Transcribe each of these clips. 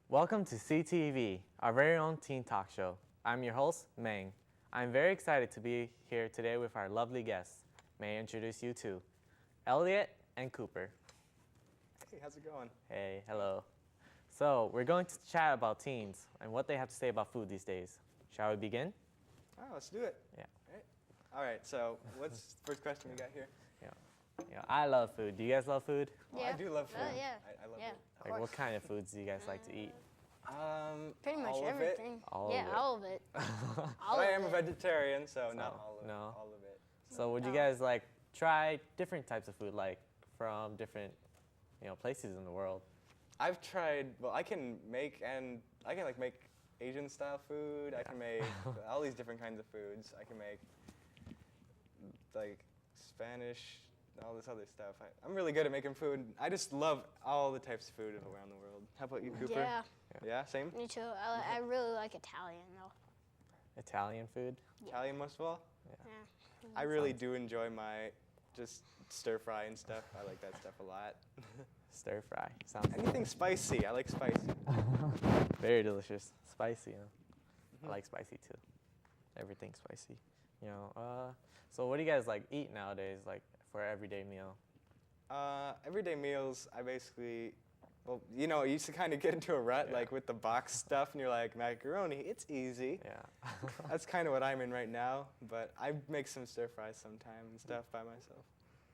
Welcome to CTeaV, our very own teen talk show. I'm your host, Meng. I'm very excited to be here today with our lovely guests. May I introduce you to Elliot and Cooper. Hey, how's it going? Hey, hello. So we're going to chat about teens and what they have to say about food these days. Shall we begin? Oh, let's do it. Yeah. All right, so what's the first question we got here? Yeah, I love food. Do you guys love food? Well, I do love food. Yeah. I love it. Like, what kind of foods do you guys like to eat? Pretty much all of everything. All of yeah, it. all of it. But I am a vegetarian, so not all of, no. all of it. So would you guys like try different types of food, like from different, places in the world? I've tried. Well, I can make make Asian style food. I can make all these different kinds of foods. I can make like Spanish, all this other stuff. I'm really good at making food. I just love all the types of food around the world. How about you, Cooper? Yeah. Yeah, same? Me too. I really like Italian though. Italian food? Italian most of all? Yeah. I really do enjoy my just stir fry and stuff. I like that stuff a lot. Stir fry. Sounds Anything spicy. I like spicy. very delicious. Spicy, I like spicy too. Everything spicy. So what do you guys like eat nowadays, like for an everyday meal? Everyday meals, I basically, you used to kind of get into a rut, like with the box stuff, and you're like, macaroni, it's easy. Yeah. That's kind of what I'm in right now, but I make some stir fries sometime and stuff by myself.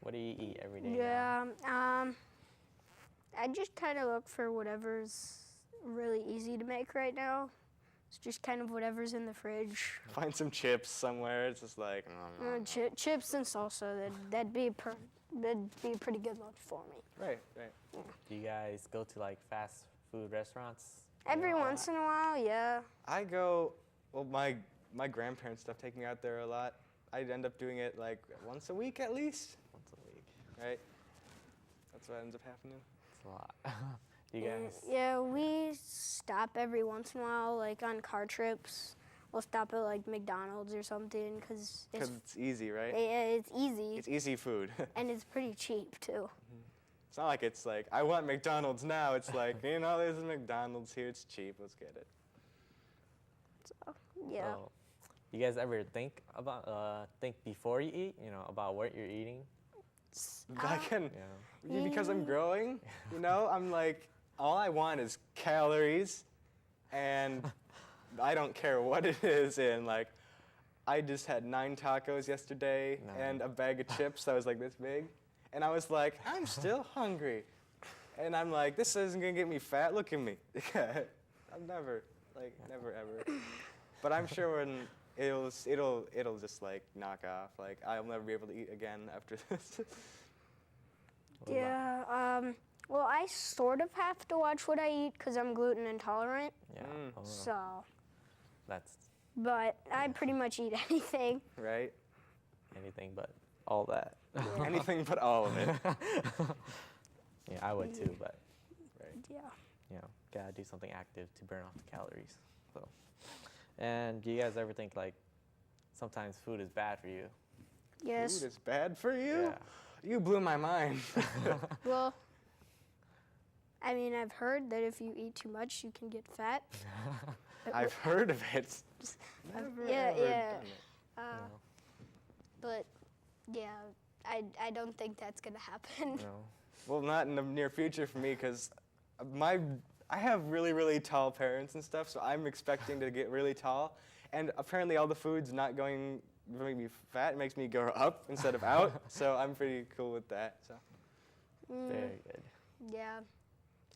What do you eat every day? Yeah. I just kind of look for whatever's really easy to make right now. It's just kind of whatever's in the fridge. Find some chips somewhere. It's just like Chips and salsa. That'd be a pretty good lunch for me. Right. Yeah. Do you guys go to like fast food restaurants? Every once in a while, yeah. I go. Well, my grandparents stuff take me out there a lot. I'd end up doing it like once a week at least. Once a week. Right. That's what ends up happening. It's a lot. You guys? Yeah, we stop every once in a while, like on car trips. We'll stop at like McDonald's or something because it's easy, right? Yeah, it's easy. It's easy food. And it's pretty cheap too. It's not like it's like, I want McDonald's now. It's like, you know, there's a McDonald's here. It's cheap. Let's get it. So, yeah. So, you guys ever think before you eat, you know, about what you're eating? I can, Yeah. because I'm growing, you know, I'm like, all I want is calories, and I don't care what it is. And like, I just had 9 tacos yesterday and a bag of chips that was like this big. And I was like, I'm still hungry. And I'm like, this isn't gonna get me fat. Look at me. I'm never ever. But I'm sure when it'll just like knock off. Like I'll never be able to eat again after this. Yeah. Well, I sort of have to watch what I eat because I'm gluten intolerant. Yeah. So. That's But I pretty much eat anything. Right? anything but all that. Yeah. Anything but all of it. Yeah, I would too, but Yeah. you know, gotta do something active to burn off the calories. So, and do you guys ever think like sometimes food is bad for you? Yes. Food is bad for you? Yeah. You blew my mind. Well, I mean, I've heard that if you eat too much, you can get fat. I've heard of it. Never yeah, ever yeah. done it. No. But yeah, I don't think that's gonna happen. No. Well, not in the near future for me, because I have really, really tall parents and stuff, so I'm expecting to get really tall. And apparently all the food's not going to make me fat. It makes me go up instead of out. So I'm pretty cool with that. So Very good. Yeah,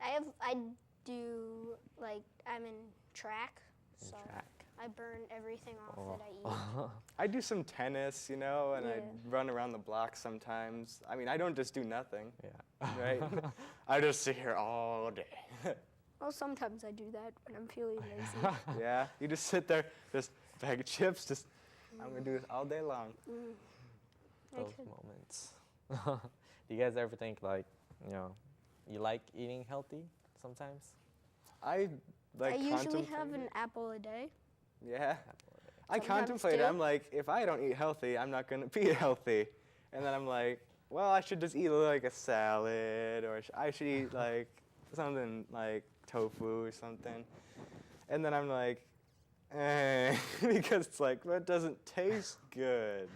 I do like I'm in track, In so track. I burn everything off Oh. that I eat. I do some tennis, you know, and I Yeah. run around the block sometimes. I mean, I don't just do nothing, Yeah. right? I just sit here all day. Well, sometimes I do that when I'm feeling lazy. Yeah, you just sit there, just bag of chips, just, I'm gonna do this all day long. I Those could- moments. Do you guys ever think like, you know, you like eating healthy sometimes? I like I usually have contemplate an it. apple a day. Yeah. I Sometimes contemplate it. two. I'm like, if I don't eat healthy, I'm not gonna be healthy. And then I'm like, well, I should just eat like a salad, or I should eat like something like tofu or something. And then I'm like, because it's like, well, it doesn't taste good.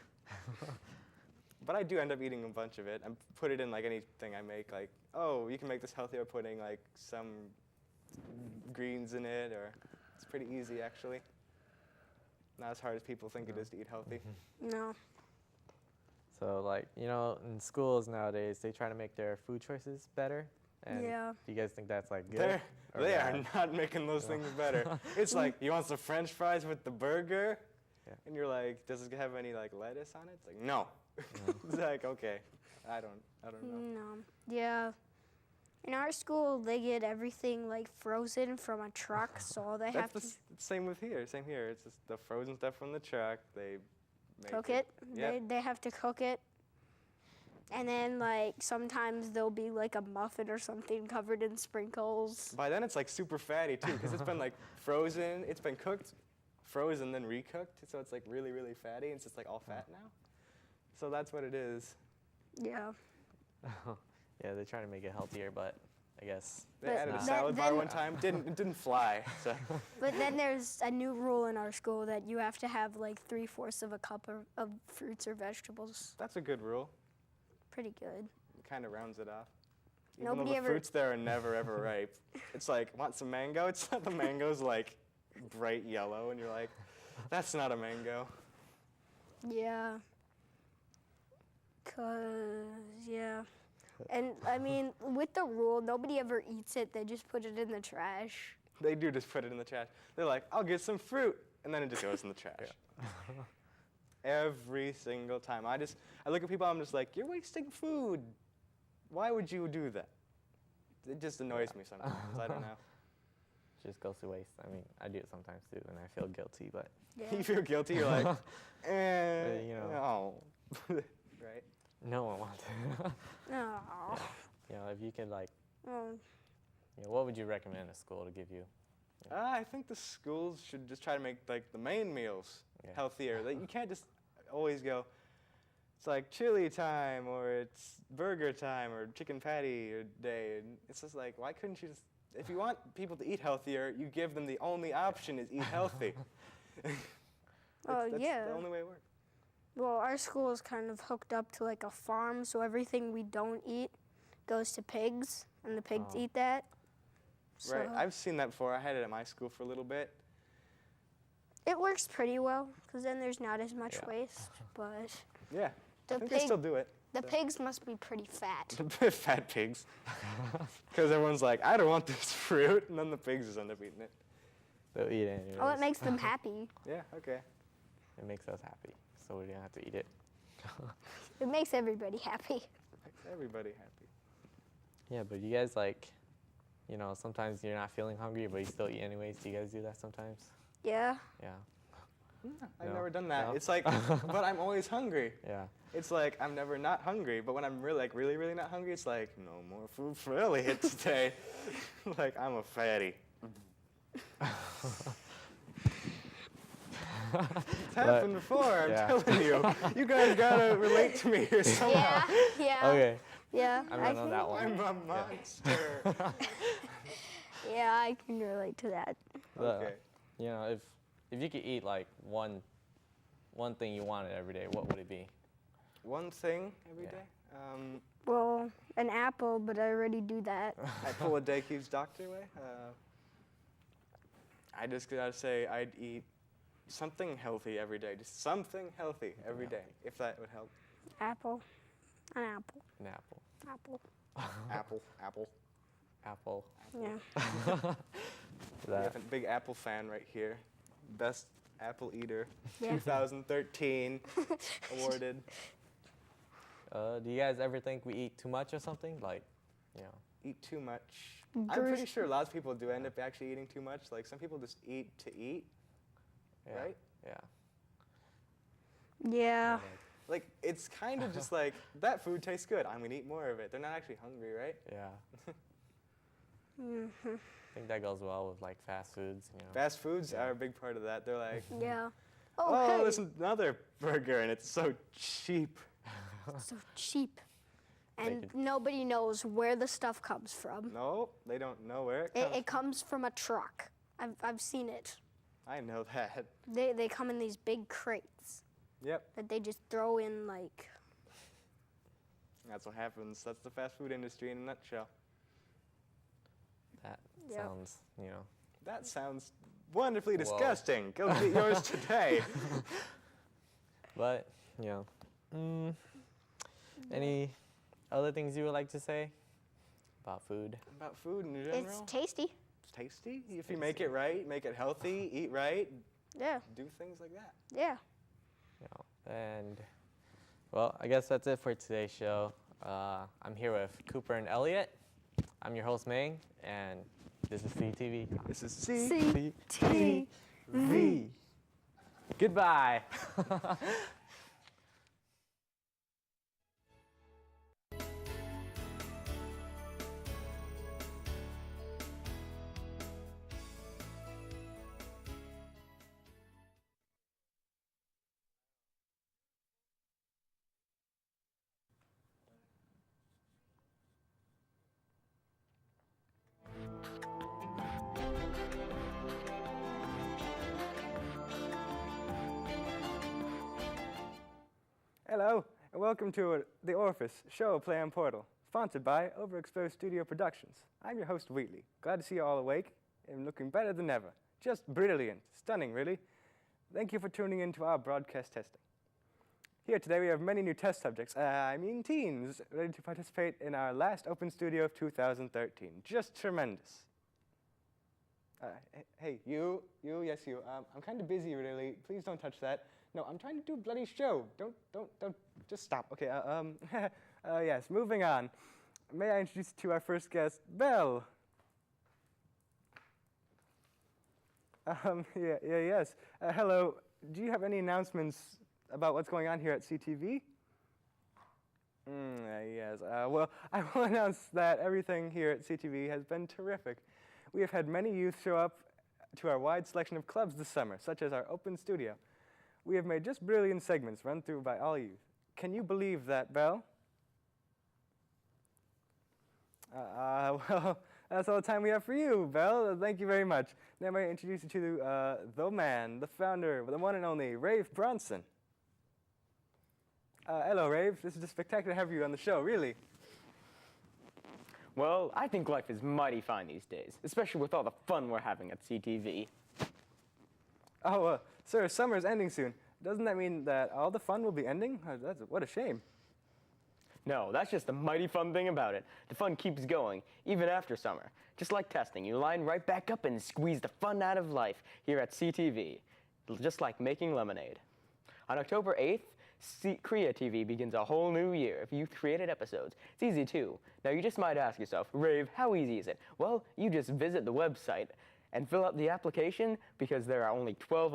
But I do end up eating a bunch of it. I put it in like anything I make. Like, oh, you can make this healthy by putting like some greens in it, or it's pretty easy actually. Not as hard as people think it is to eat healthy. No. So like, you know, in schools nowadays, they try to make their food choices better. And Yeah. do you guys think that's like good? or They are bad? not making those things better. It's like, you want some French fries with the burger? Yeah. And you're like, does it have any like lettuce on it? It's like, no. It's like, okay, I don't know. No. Yeah. In our school, they get everything like frozen from a truck, so all they have That's to same with here. Same here. It's just the frozen stuff from the truck. They make cook it. Yep. They have to cook it. And then like sometimes there'll be like a muffin or something covered in sprinkles. By then it's like super fatty too, because it's been like frozen. It's been cooked, frozen, then recooked. So it's like really, really fatty. And it's just like all fat now. So that's what it is. Yeah. Yeah, they try to make it healthier, but I guess. They But added a that- salad bar then- one time. It didn't fly. So But then there's a new rule in our school that you have to have like 3/4 of a cup of fruits or vegetables. that's a good rule. Pretty good. It kind of rounds it off. Even Nobody though the ever- fruits there are never ever ripe. It's like, want some mango? It's not the mango's like bright yellow, and you're like, that's not a mango. Yeah. Yeah. And I mean, with the rule, nobody ever eats it. They just put it in the trash. They do just put it in the trash. They're like, I'll get some fruit, and then it just goes in the trash. Every single time. I look at people, I'm just like, you're wasting food. Why would you do that? It just annoys me sometimes. I don't know. Just goes to waste. I mean, I do it sometimes too, and I feel guilty, but Yeah. You feel guilty, you're like, you know. no. Right? no one wants it. Oh. You know, if you could like, Oh. you know, what would you recommend a school to give you? I think the schools should just try to make like the main meals Yeah. healthier. Like, you can't just always go, it's like chili time, or it's burger time, or chicken patty or day. And it's just like, why couldn't you just, if you want people to eat healthier, you give them the only option is eat healthy. That's the only way it works. Well, our school is kind of hooked up to like a farm, so everything we don't eat goes to pigs, and the pigs eat that. So Right, I've seen that before. I had it at my school for a little bit. it works pretty well, because then there's not as much waste. But Yeah, I the think they still do it. the pigs must be pretty fat. Fat pigs. Because everyone's like, I don't want this fruit, and then the pigs just end up eating it. They'll eat it anyways. Oh, it makes them happy. Yeah, okay. It makes us happy, so we don't have to eat it. It makes everybody happy. Makes everybody happy. Yeah, but you guys like, you know, sometimes you're not feeling hungry, but you still eat anyways. Do you guys do that sometimes? Yeah. Yeah. I've No. never done that. No? It's like, but I'm always hungry. Yeah. It's like, I'm never not hungry, but when I'm really, like, really not hungry, it's like, no more food for Elliot today. Like, I'm a fatty. It's happened before, I'm telling you. You guys gotta relate to me here somehow. Yeah. Okay. Yeah. I'm gonna know that one. I'm a monster. Yeah, I can relate to that. Okay. You know, if you could eat like one thing you wanted every day, what would it be? One thing every Yeah. day? Well, an apple, but I already do that. Apple a day keeps doctor away. I just gotta say I'd eat something healthy every day. Just something healthy every day, if that would help. Apple. An apple. An apple. Apple. Apple. Apple. Yeah. We have a big Apple fan right here. Best apple eater, Yeah. 2013 awarded. Do you guys ever think we eat too much or something? Like, you know. Eat too much. I'm pretty sure lots of people do end up actually eating too much. Like some people just eat to eat, Yeah. right? Yeah. Yeah. Like it's kind of just like that food tastes good. I'm gonna eat more of it. They're not actually hungry, right? Yeah. Mm-hmm. I think that goes well with like fast foods, you know. Fast foods Yeah. are a big part of that. They're like, Yeah. oh, hey. there's another burger and it's so cheap. So cheap. And Like nobody knows where the stuff comes from. No, they don't know where it comes. It comes from a truck. I've seen it. I know that. They come in these big crates Yep, that they just throw in like. that's what happens. That's the fast food industry in a nutshell. That Yep. sounds, you know. That sounds wonderfully Whoa. disgusting. Go get yours today. But, you know. Any other things you would like to say about food? About food in general. It's tasty. It's tasty. If you make it right, make it healthy, eat right, Yeah. do things like that. Yeah. You know, and, well, I guess that's it for today's show. I'm here with Cooper and Elliot. I'm your host, Meng, and this is CTV. This is CTV. Goodbye. Hello, and welcome to The Orifice Show Play on Portal, sponsored by Overexposed Studio Productions. I'm your host, Wheatley. Glad to see you all awake and looking better than ever. Just brilliant. Stunning, really. Thank you for tuning in to our broadcast testing. Here today we have many new test subjects, teens, ready to participate in our last open studio of 2013. Just tremendous. Hey, you, yes, you. I'm kind of busy, really. Please don't touch that. No, I'm trying to do a bloody show. Don't, just stop. Okay, yes, moving on. May I introduce you to our first guest, Val. Yes. Hello, do you have any announcements about what's going on here at CTV? Yes, well, I will announce that everything here at CTV has been terrific. We have had many youth show up to our wide selection of clubs this summer, such as our open studio. We have made just brilliant segments run through by all youth. can you believe that, Val? Well, that's all the time we have for you, Val. Thank you very much. Now may I introduce you to the man, the founder, the one and only, Rave Bronson. Hello, Rave. This is just spectacular to have you on the show, really. Well, I think life is mighty fine these days, especially with all the fun we're having at CTV. Oh, sir, summer is ending soon. Doesn't that mean that all the fun will be ending? What a shame. No, that's just the mighty fun thing about it. The fun keeps going, even after summer. Just like testing, you line right back up and squeeze the fun out of life here at CTV, just like making lemonade. On October 8th, Korea TV begins a whole new year of youth-created episodes. It's easy, too. Now, you just might ask yourself, Rave, how easy is it? Well, you just visit the website and fill out the application because there are only 12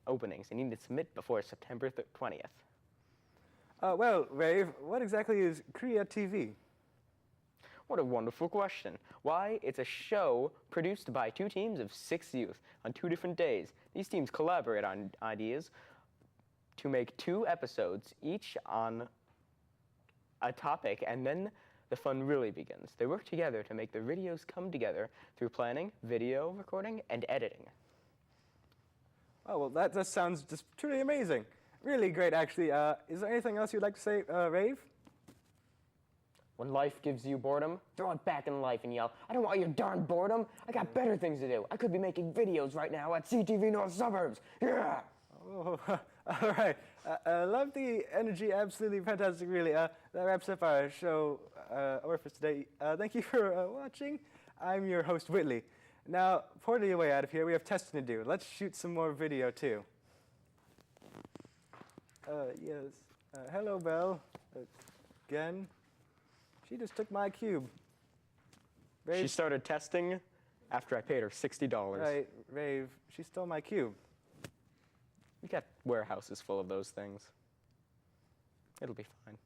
openings and you need to submit before September 20th. Well, Rave, what exactly is Korea TV? What a wonderful question. Why, it's a show produced by 2 teams of 6 youth on 2 different days. These teams collaborate on ideas to make 2 episodes, each on a topic, and then the fun really begins. They work together to make the videos come together through planning, video recording, and editing. Oh, well, that just sounds just truly amazing. Really great, actually. Is there anything else you'd like to say, Rave? When life gives you boredom, throw it back in life and yell, I don't want your darn boredom. I got better things to do. I could be making videos right now at CTV North Suburbs. Yeah! Oh, all right. Love the energy. Absolutely fantastic, really. That wraps up our show for today. Thank you for watching. I'm your host, Whitley. Now, part of your way out of here, we have testing to do. Let's shoot some more video, too. Yes. Hello, Belle. Again. She just took my cube. Rave. She started testing after I paid her $60. Right, Rave. She stole my cube. We got warehouses full of those things. It'll be fine.